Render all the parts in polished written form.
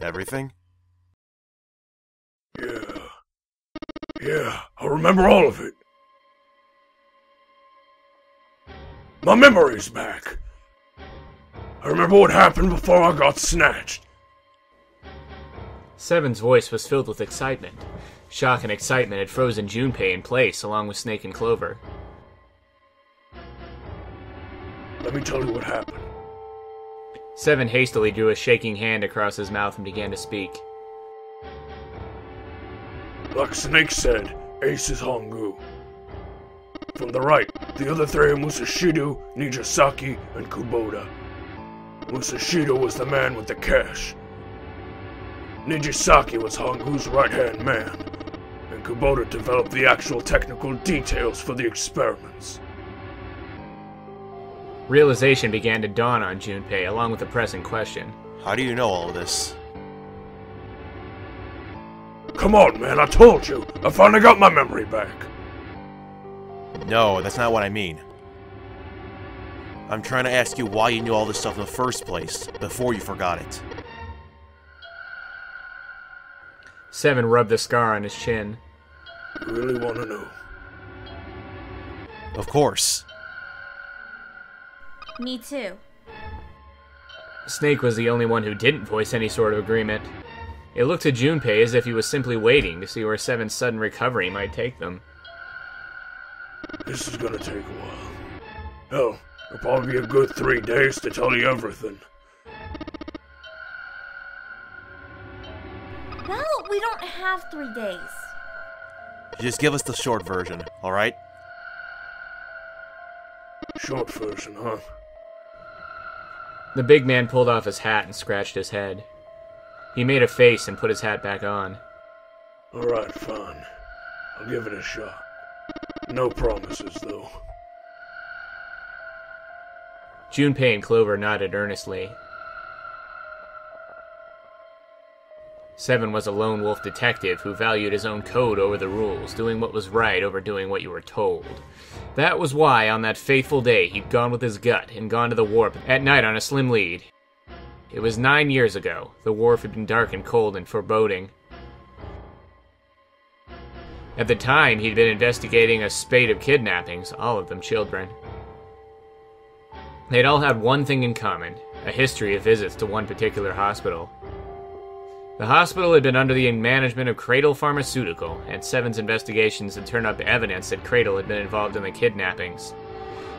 Everything? Yeah, I remember all of it. My memory's back. I remember what happened before I got snatched. Seven's voice was filled with excitement. Shock and excitement had frozen Junpei in place, along with Snake and Clover. Let me tell you what happened. Seven hastily drew a shaking hand across his mouth and began to speak. Like Snake said, Ace is Hongo. From the right, the other three are Musashido, Nijisaki, and Kubota. Musashido was the man with the cash. Nijisaki was Hongo's right-hand man, and Kubota developed the actual technical details for the experiments. Realization began to dawn on Junpei, along with the pressing question. How do you know all of this? Come on, man, I told you! I finally got my memory back! No, that's not what I mean. I'm trying to ask you why you knew all this stuff in the first place, before you forgot it. Seven rubbed the scar on his chin. You really want to know? Of course. Me too. Snake was the only one who didn't voice any sort of agreement. It looked to Junpei as if he was simply waiting to see where Seven's sudden recovery might take them. This is gonna take a while. Hell, it'll probably be a good 3 days to tell you everything. No, we don't have 3 days. Just give us the short version, alright? Short version, huh? The big man pulled off his hat and scratched his head. He made a face and put his hat back on. Alright, fine. I'll give it a shot. No promises, though. Junpei and Clover nodded earnestly. Seven was a lone wolf detective who valued his own code over the rules, doing what was right over doing what you were told. That was why, on that fateful day, he'd gone with his gut and gone to the wharf at night on a slim lead. It was 9 years ago. The wharf had been dark and cold and foreboding. At the time, he'd been investigating a spate of kidnappings, all of them children. They'd all had one thing in common, a history of visits to one particular hospital. The hospital had been under the management of Cradle Pharmaceutical, and Seven's investigations had turned up evidence that Cradle had been involved in the kidnappings.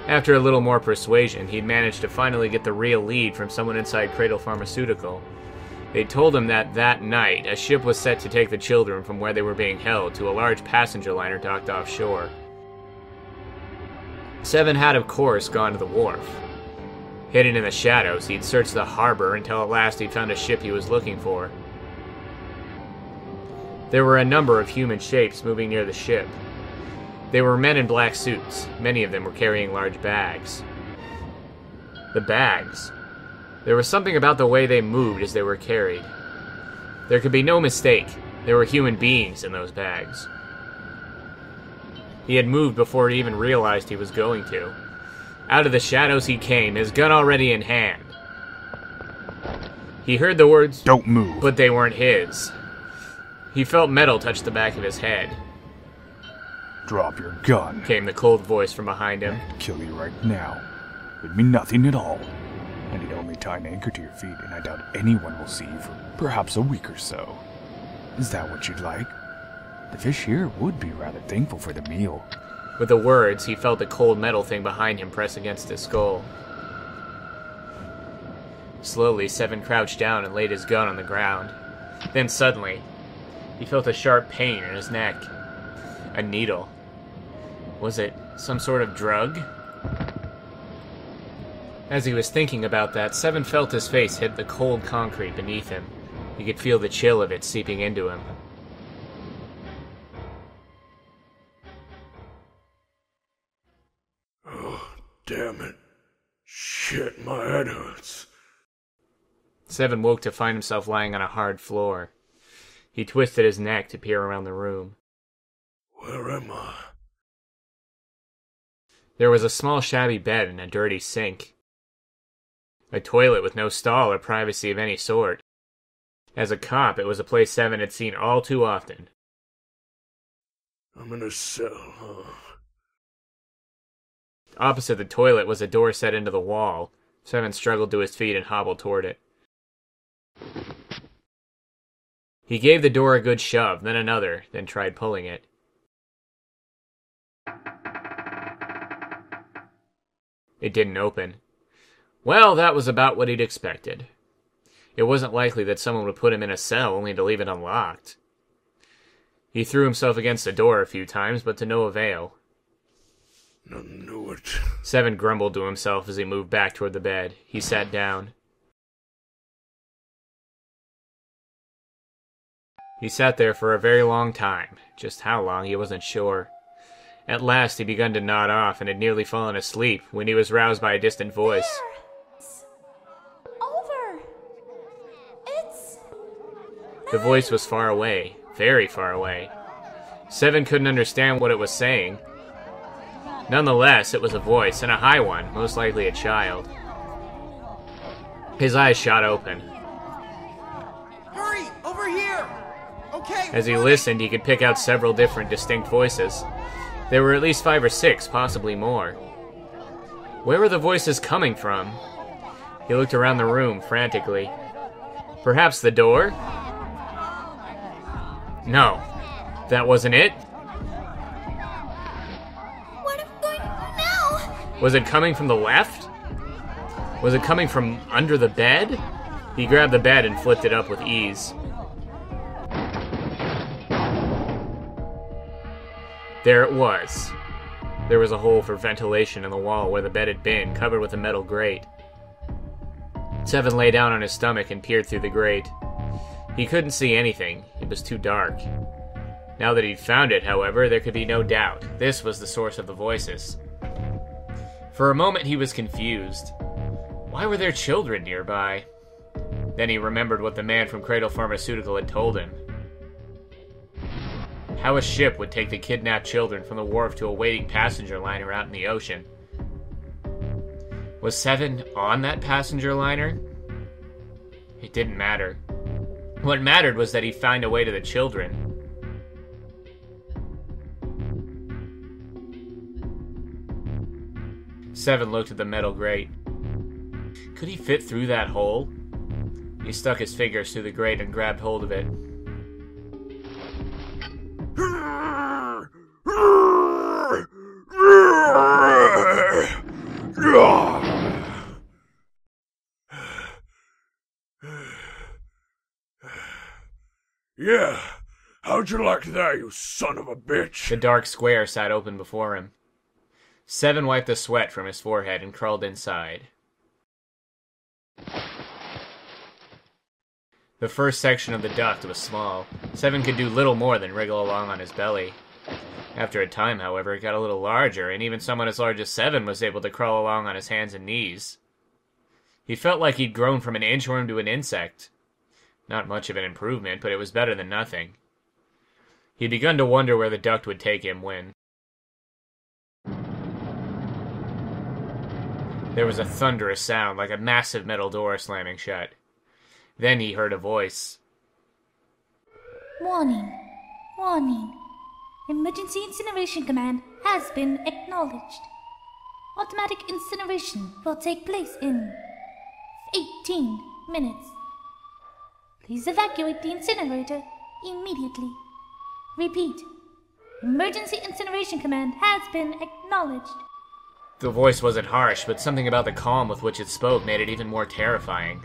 After a little more persuasion, he'd managed to finally get the real lead from someone inside Cradle Pharmaceutical. They'd told him that night, a ship was set to take the children from where they were being held to a large passenger liner docked offshore. Seven had, of course, gone to the wharf. Hidden in the shadows, he'd searched the harbor until at last he'd found a ship he was looking for. There were a number of human shapes moving near the ship. They were men in black suits. Many of them were carrying large bags. The bags. There was something about the way they moved as they were carried. There could be no mistake. There were human beings in those bags. He had moved before he even realized he was going to. Out of the shadows he came, his gun already in hand. He heard the words, "Don't move," but they weren't his. He felt metal touch the back of his head. "Drop your gun," came the cold voice from behind him. "I'd kill you right now. It'd mean nothing at all. I need only tie an anchor to your feet, and I doubt anyone will see you for perhaps a week or so. Is that what you'd like? The fish here would be rather thankful for the meal." With the words, he felt the cold metal thing behind him press against his skull. Slowly, Seven crouched down and laid his gun on the ground. Then suddenly, he felt a sharp pain in his neck. A needle. Was it some sort of drug? As he was thinking about that, Seven felt his face hit the cold concrete beneath him. He could feel the chill of it seeping into him. Oh, damn it. Shit, my head hurts. Seven woke to find himself lying on a hard floor. He twisted his neck to peer around the room. Where am I? There was a small shabby bed and a dirty sink. A toilet with no stall or privacy of any sort. As a cop, it was a place Seven had seen all too often. I'm in a cell, huh? Opposite the toilet was a door set into the wall. Seven struggled to his feet and hobbled toward it. He gave the door a good shove, then another, then tried pulling it. It didn't open. Well, that was about what he'd expected. It wasn't likely that someone would put him in a cell only to leave it unlocked. He threw himself against the door a few times, but to no avail. I knew it. Seven grumbled to himself as he moved back toward the bed. He sat down. He sat there for a very long time. Just how long, he wasn't sure. At last, he began to nod off and had nearly fallen asleep when he was roused by a distant voice. It's over. It's... The voice was far away, very far away. Seven couldn't understand what it was saying. Nonetheless, it was a voice, and a high one, most likely a child. His eyes shot open. Hurry! Over here! Okay! As he listened, he could pick out several different distinct voices. There were at least 5 or 6, possibly more. Where were the voices coming from? He looked around the room frantically. Perhaps the door? No, that wasn't it. What am I going to do now? Was it coming from the left? Was it coming from under the bed? He grabbed the bed and flipped it up with ease. There it was. There was a hole for ventilation in the wall where the bed had been, covered with a metal grate. Seven lay down on his stomach and peered through the grate. He couldn't see anything. It was too dark. Now that he'd found it, however, there could be no doubt. This was the source of the voices. For a moment he was confused. Why were there children nearby? Then he remembered what the man from Cradle Pharmaceutical had told him. How a ship would take the kidnapped children from the wharf to a waiting passenger liner out in the ocean. Was Seven on that passenger liner? It didn't matter. What mattered was that he'd find a way to the children. Seven looked at the metal grate. Could he fit through that hole? He stuck his fingers through the grate and grabbed hold of it. Yeah, how'd you like that, you son of a bitch? The dark square sat open before him. Seven wiped the sweat from his forehead and crawled inside. The first section of the duct was small. Seven could do little more than wriggle along on his belly. After a time, however, it got a little larger, and even someone as large as Seven was able to crawl along on his hands and knees. He felt like he'd grown from an inchworm to an insect. Not much of an improvement, but it was better than nothing. He'd begun to wonder where the duct would take him when... There was a thunderous sound, like a massive metal door slamming shut. Then he heard a voice. Warning. Warning. Emergency incineration command has been acknowledged. Automatic incineration will take place in 18 minutes. Please evacuate the incinerator immediately. Repeat. Emergency incineration command has been acknowledged. The voice wasn't harsh, but something about the calm with which it spoke made it even more terrifying.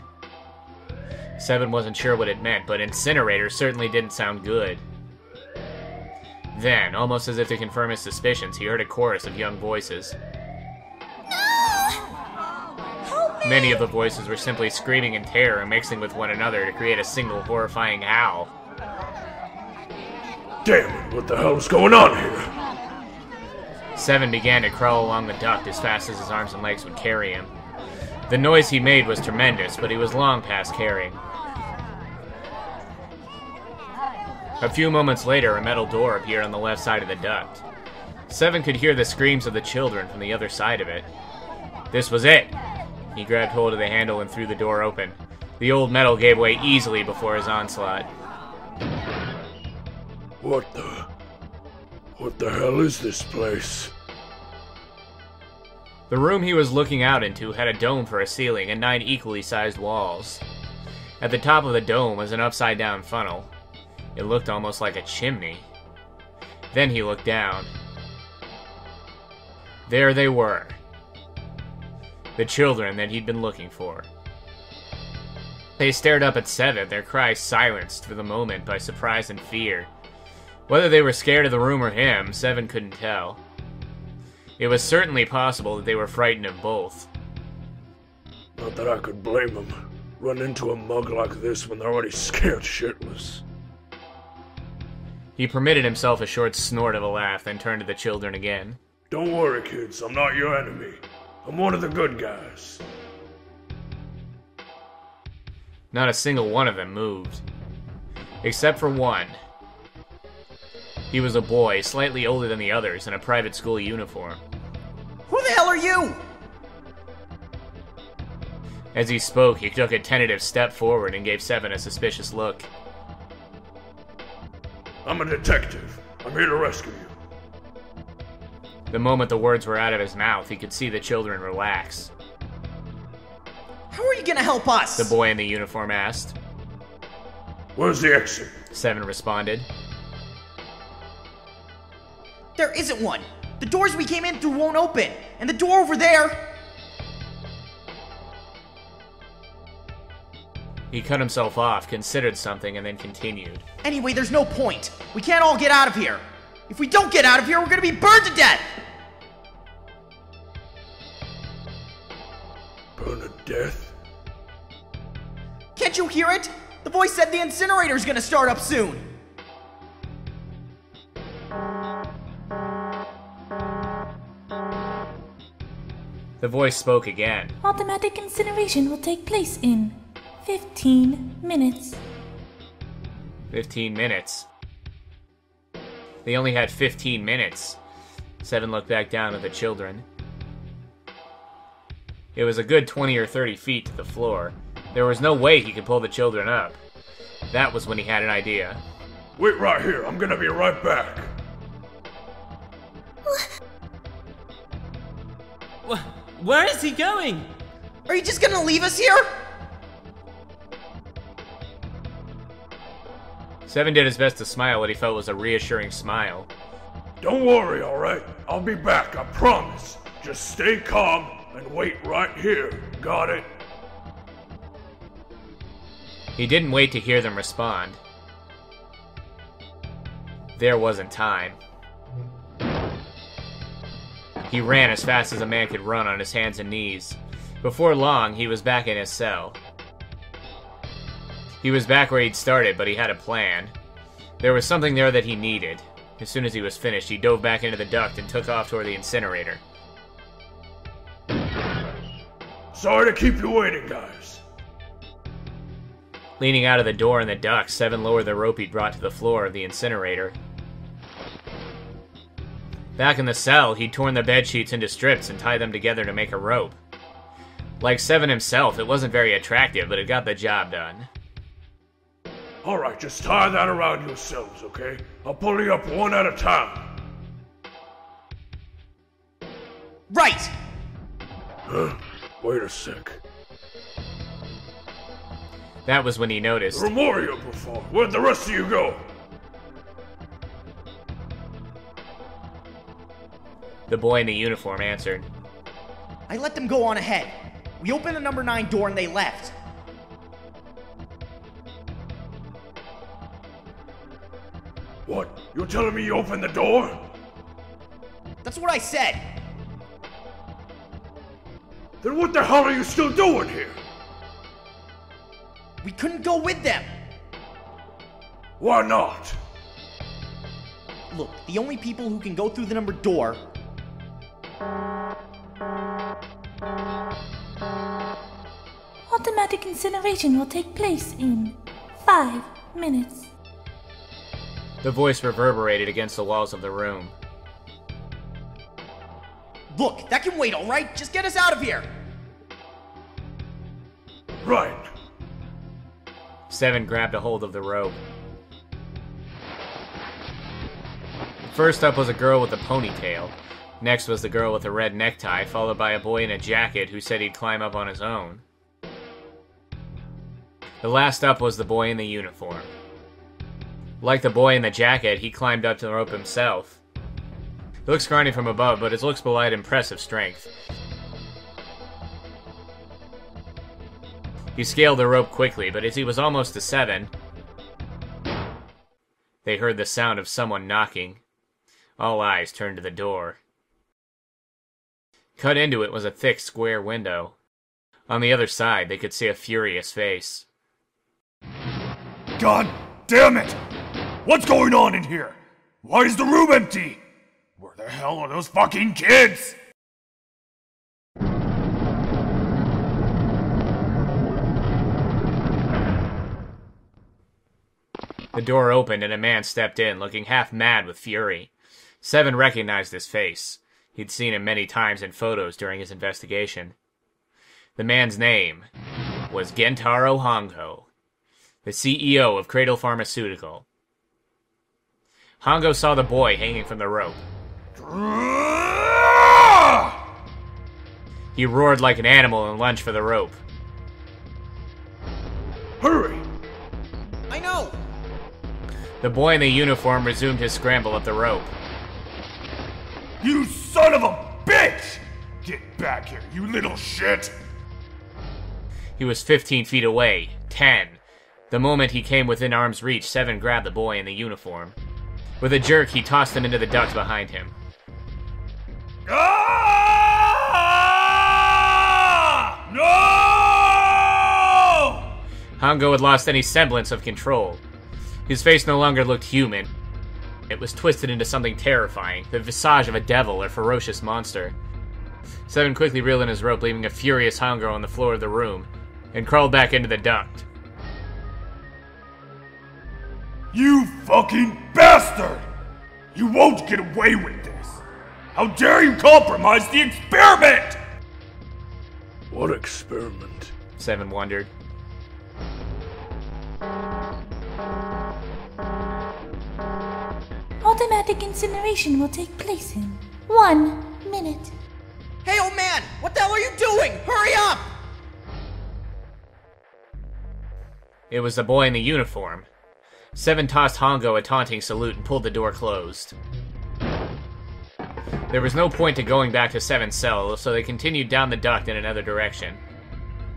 Seven wasn't sure what it meant, but incinerator certainly didn't sound good. Then, almost as if to confirm his suspicions, he heard a chorus of young voices. Many of the voices were simply screaming in terror and mixing with one another to create a single horrifying howl. Damn it, what the hell's going on here? Seven began to crawl along the duct as fast as his arms and legs would carry him. The noise he made was tremendous, but he was long past caring. A few moments later, a metal door appeared on the left side of the duct. Seven could hear the screams of the children from the other side of it. This was it! He grabbed hold of the handle and threw the door open. The old metal gave way easily before his onslaught. What the hell is this place? The room he was looking out into had a dome for a ceiling and 9 equally sized walls. At the top of the dome was an upside-down funnel. It looked almost like a chimney. Then he looked down. There they were. The children that he'd been looking for. They stared up at Seven, their cries silenced for the moment by surprise and fear. Whether they were scared of the room or him, Seven couldn't tell. It was certainly possible that they were frightened of both. Not that I could blame them. Run into a mug like this when they're already scared shitless. He permitted himself a short snort of a laugh, then turned to the children again. Don't worry, kids. I'm not your enemy. I'm one of the good guys. Not a single one of them moved. Except for one. He was a boy, slightly older than the others, in a private school uniform. Who the hell are you? As he spoke, he took a tentative step forward and gave Seven a suspicious look. I'm a detective. I'm here to rescue you. The moment the words were out of his mouth, he could see the children relax. How are you gonna help us? The boy in the uniform asked. Where's the exit? Seven responded. There isn't one. The doors we came in through won't open. And the door over there... He cut himself off, considered something, and then continued. Anyway, there's no point. We can't all get out of here. If we don't get out of here, we're gonna be burned to death! Burn to death? Can't you hear it? The voice said the incinerator's gonna start up soon. The voice spoke again. Automatic incineration will take place in 15 minutes. 15 minutes. They only had 15 minutes. Seven looked back down at the children. It was a good 20 or 30 feet to the floor. There was no way he could pull the children up. That was when he had an idea. Wait right here. I'm gonna be right back. Where is he going? Are you just gonna leave us here? Seven did his best to smile what he felt was a reassuring smile. Don't worry, alright? I'll be back, I promise. Just stay calm and wait right here. Got it? He didn't wait to hear them respond. There wasn't time. He ran as fast as a man could run on his hands and knees. Before long, he was back in his cell. He was back where he'd started, but he had a plan. There was something there that he needed. As soon as he was finished, he dove back into the duct and took off toward the incinerator. Sorry to keep you waiting, guys. Leaning out of the door in the duct, Seven lowered the rope he'd brought to the floor of the incinerator. Back in the cell, he'd torn the bed sheets into strips and tied them together to make a rope. Like Seven himself, it wasn't very attractive, but it got the job done. Alright, just tie that around yourselves, okay? I'll pull you up one at a time. Right! Huh? Wait a sec. That was when he noticed. There were more of you before. Where'd the rest of you go? The boy in the uniform answered. I let them go on ahead. We opened the number 9 door and they left. What? You're telling me you opened the door? That's what I said. Then what the hell are you still doing here? We couldn't go with them. Why not? Look, the only people who can go through the number door... Automatic incineration will take place in 5 minutes. The voice reverberated against the walls of the room. Look, that can wait, alright? Just get us out of here! Right. Seven grabbed a hold of the rope. First up was a girl with a ponytail. Next was the girl with a red necktie, followed by a boy in a jacket who said he'd climb up on his own. The last up was the boy in the uniform. Like the boy in the jacket, he climbed up to the rope himself. He looks scrawny from above, but his looks belied impressive strength. He scaled the rope quickly, but as he was almost to Seven, they heard the sound of someone knocking. All eyes turned to the door. Cut into it was a thick, square window. On the other side, they could see a furious face. God damn it! What's going on in here? Why is the room empty? Where the hell are those fucking kids? The door opened and a man stepped in, looking half mad with fury. Seven recognized his face. He'd seen him many times in photos during his investigation. The man's name was Gentaro Hongo, the CEO of Cradle Pharmaceutical. Hongo saw the boy hanging from the rope. He roared like an animal and lunged for the rope. Hurry! I know! The boy in the uniform resumed his scramble up the rope. You son of a bitch! Get back here, you little shit! He was 15 feet away. 10. The moment he came within arm's reach, Seven grabbed the boy in the uniform. With a jerk, he tossed him into the duct behind him. Ah! No! Hongo had lost any semblance of control. His face no longer looked human. It was twisted into something terrifying, the visage of a devil or ferocious monster. Seven quickly reeled in his rope, leaving a furious Hongo on the floor of the room, and crawled back into the duct. You fucking bastard! You won't get away with this! How dare you compromise the experiment! What experiment? Seven wondered. Automatic incineration will take place in 1 minute. Hey, old man! What the hell are you doing? Hurry up! It was the boy in the uniform. Seven tossed Hongo a taunting salute and pulled the door closed. There was no point to going back to Seven's cell, so they continued down the duct in another direction.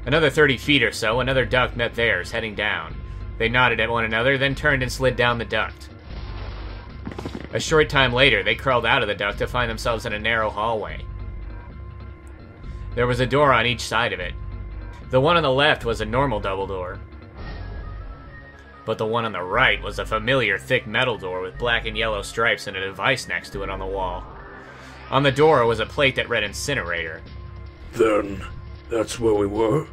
Another 30 feet or so, another duct met theirs, heading down. They nodded at one another, then turned and slid down the duct. A short time later, they crawled out of the duct to find themselves in a narrow hallway. There was a door on each side of it. The one on the left was a normal double door. But the one on the right was a familiar thick metal door with black and yellow stripes and a device next to it on the wall. On the door was a plate that read incinerator. Then, that's where we were?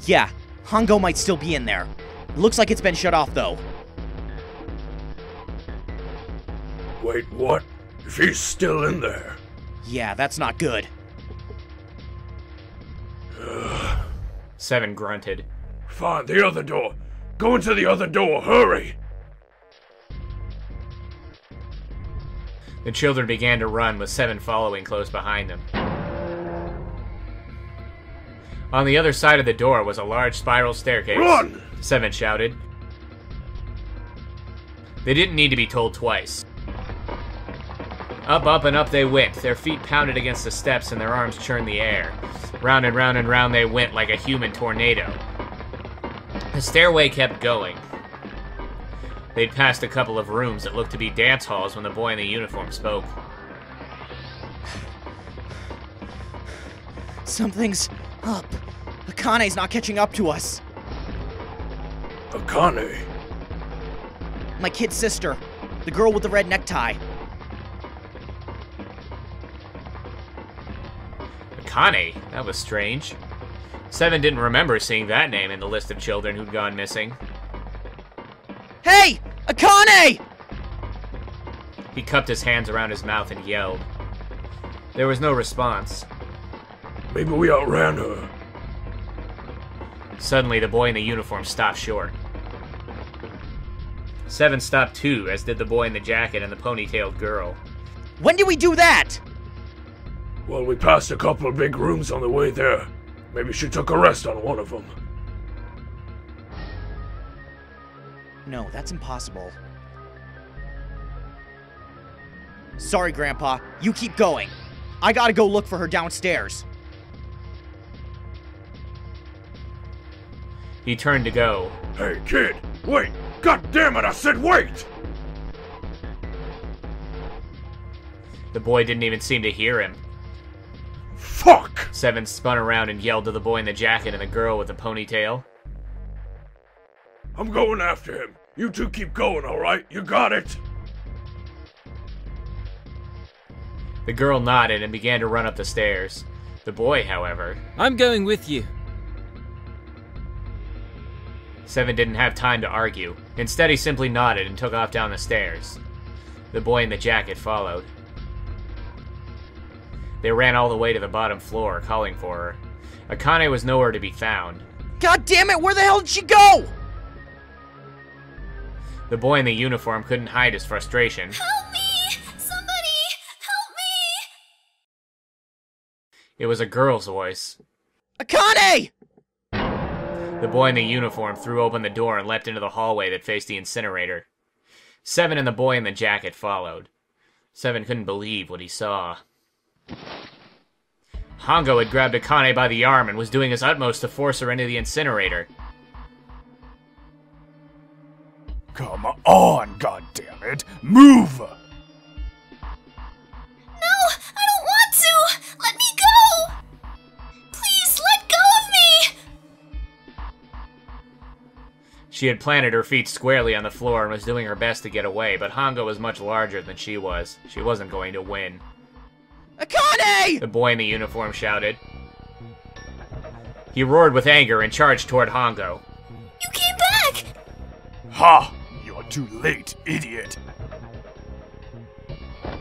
Yeah, Hongo might still be in there. Looks like it's been shut off, though. Wait, what? If he's still in there? Yeah, that's not good. Seven grunted. Find the other door! Go into the other door, hurry! The children began to run, with Seven following close behind them. On the other side of the door was a large spiral staircase. Run! Seven shouted. They didn't need to be told twice. Up, up, and up they went. Their feet pounded against the steps and their arms churned the air. Round and round and round they went like a human tornado. The stairway kept going. They'd passed a couple of rooms that looked to be dance halls when the boy in the uniform spoke. Something's up. Akane's not catching up to us. Aane? My kid's sister. The girl with the red necktie. Aane? That was strange. Seven didn't remember seeing that name in the list of children who'd gone missing. Hey! Aane! He cupped his hands around his mouth and yelled. There was no response. Maybe we outran her. Suddenly, the boy in the uniform stopped short. 7 stopped too, as did the boy in the jacket and the ponytailed girl. When did we do that? Well, we passed a couple of big rooms on the way there. Maybe she took a rest on one of them. No, that's impossible. Sorry, Grandpa. You keep going. I gotta go look for her downstairs. He turned to go. Hey, kid! Wait! God damn it, I said wait! The boy didn't even seem to hear him. Fuck! 7 spun around and yelled to the boy in the jacket and the girl with the ponytail. I'm going after him. You two keep going, alright? You got it? The girl nodded and began to run up the stairs. The boy, however... I'm going with you. 7 didn't have time to argue. Instead, he simply nodded and took off down the stairs. The boy in the jacket followed. They ran all the way to the bottom floor, calling for her. Aane was nowhere to be found. God damn it, where the hell did she go? The boy in the uniform couldn't hide his frustration. Help me! Somebody! Help me! It was a girl's voice. Aane! The boy in the uniform threw open the door and leapt into the hallway that faced the incinerator. 7 and the boy in the jacket followed. 7 couldn't believe what he saw. Hongo had grabbed Aane by the arm and was doing his utmost to force her into the incinerator. Come on, goddammit! Move! No! I don't want to! Let me go! Please, let go of me! She had planted her feet squarely on the floor and was doing her best to get away, but Hongo was much larger than she was. She wasn't going to win. Aane! The boy in the uniform shouted. He roared with anger and charged toward Hongo. You came back! Ha! You're too late, idiot!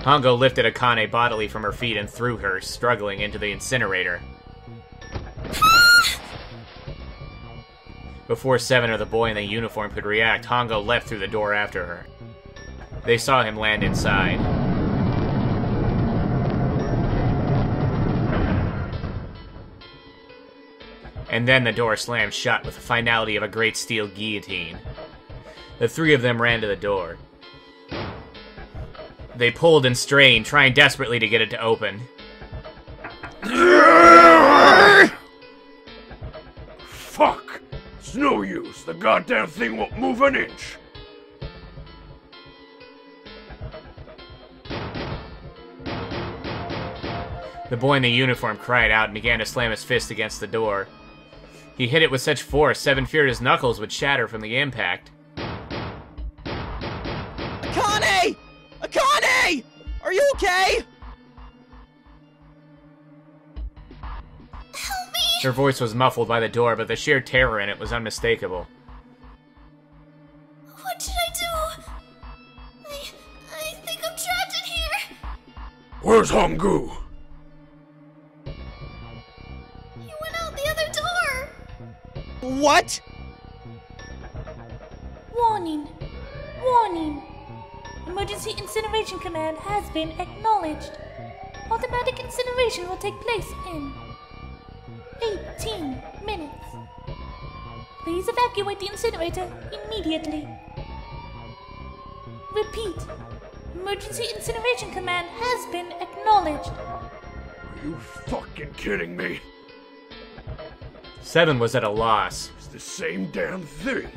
Hongo lifted Aane bodily from her feet and threw her, struggling, into the incinerator. Before 7 or the boy in the uniform could react, Hongo leapt through the door after her. They saw him land inside. And then the door slammed shut with the finality of a great steel guillotine. The 3 of them ran to the door. They pulled and strained, trying desperately to get it to open. Fuck! It's no use. The goddamn thing won't move an inch. The boy in the uniform cried out and began to slam his fist against the door. He hit it with such force, 7 feared his knuckles would shatter from the impact. Aane! Aane! Are you okay? Help me! Her voice was muffled by the door, but the sheer terror in it was unmistakable. What should I do? I think I'm trapped in here. Where's Hongo? He went out the other door. What? Warning. Warning. Emergency incineration command has been acknowledged. Automatic incineration will take place in 18 minutes. Please evacuate the incinerator immediately. Repeat. Emergency incineration command has been acknowledged. Are you fucking kidding me? 7 was at a loss. It's the same damn thing.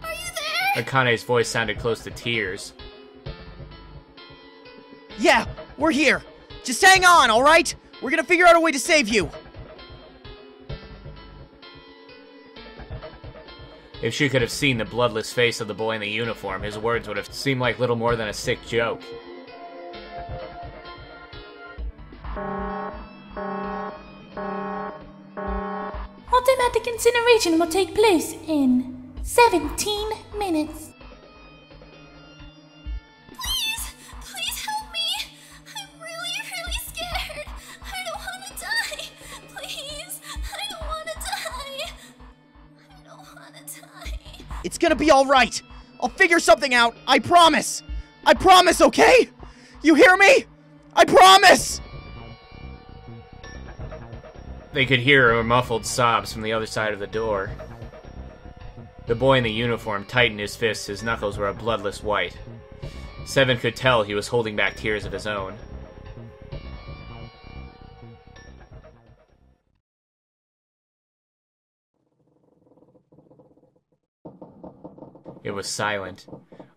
Are you there? Akane's voice sounded close to tears. Yeah, we're here. Just hang on, alright? We're gonna figure out a way to save you. If she could have seen the bloodless face of the boy in the uniform, his words would have seemed like little more than a sick joke. Automatic incineration will take place in 17 minutes. Please help me. I'm really scared. I don't want to die. Please, I don't want to die. It's gonna be alright. I'll figure something out. I promise. I promise, okay? You hear me? I promise! They could hear muffled sobs from the other side of the door. The boy in the uniform tightened his fists. His knuckles were a bloodless white. Seven could tell he was holding back tears of his own. It was silent.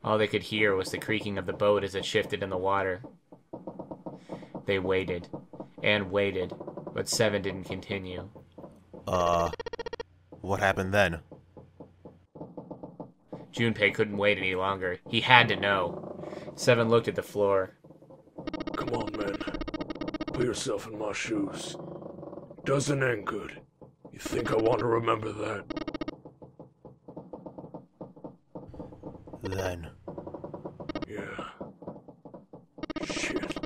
All they could hear was the creaking of the boat as it shifted in the water. They waited, and waited, but Seven didn't continue. What happened then? Junpei couldn't wait any longer. He had to know. Seven looked at the floor. Come on, man. Put yourself in my shoes. Doesn't end good. You think I want to remember that? Then. Yeah. Shit.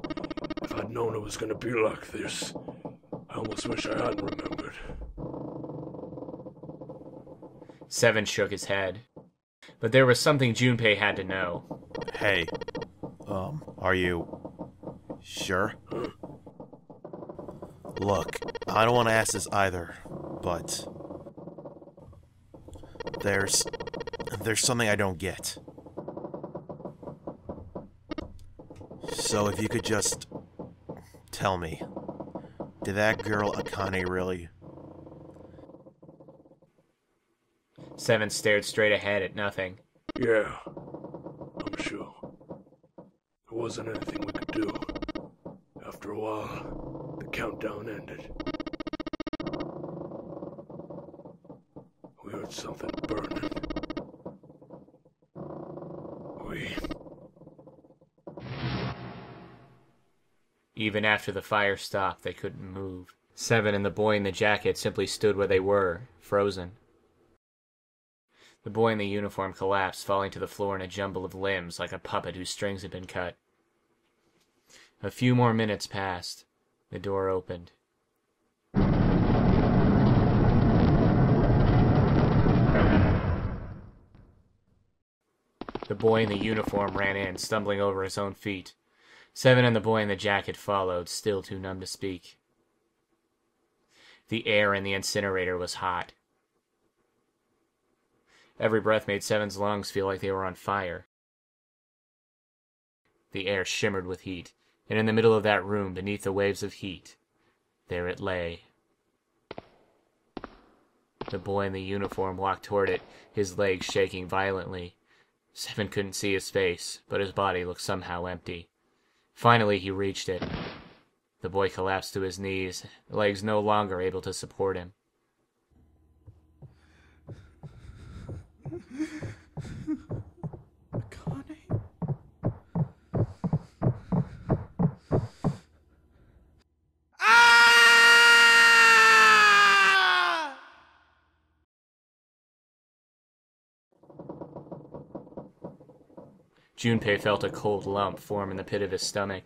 If I'd known it was gonna be like this, I almost wish I hadn't remembered. Seven shook his head. But there was something Junpei had to know. Hey, are you sure? Huh? Look, I don't want to ask this either, but there's something I don't get. So if you could just tell me, did that girl Aane really? Seven stared straight ahead at nothing. Yeah. I'm sure. There wasn't anything we could do. After a while, the countdown ended. We heard something burning. Even after the fire stopped, they couldn't move. Seven and the boy in the jacket simply stood where they were, frozen. The boy in the uniform collapsed, falling to the floor in a jumble of limbs like a puppet whose strings had been cut. A few more minutes passed. The door opened. The boy in the uniform ran in, stumbling over his own feet. Seven and the boy in the jacket followed, still too numb to speak. The air in the incinerator was hot. Every breath made Seven's lungs feel like they were on fire. The air shimmered with heat, and in the middle of that room, beneath the waves of heat, there it lay. The boy in the uniform walked toward it, his legs shaking violently. Seven couldn't see his face, but his body looked somehow empty. Finally, he reached it. The boy collapsed to his knees, legs no longer able to support him. Junpei felt a cold lump form in the pit of his stomach.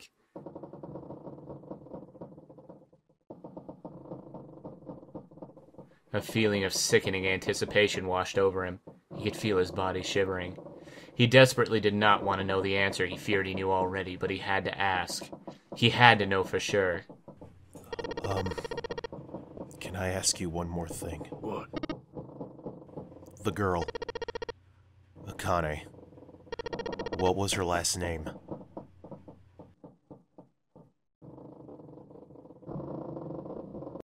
A feeling of sickening anticipation washed over him. He could feel his body shivering. He desperately did not want to know the answer he feared he knew already, but he had to ask. He had to know for sure. Can I ask you one more thing? What? The girl, Aane. What was her last name?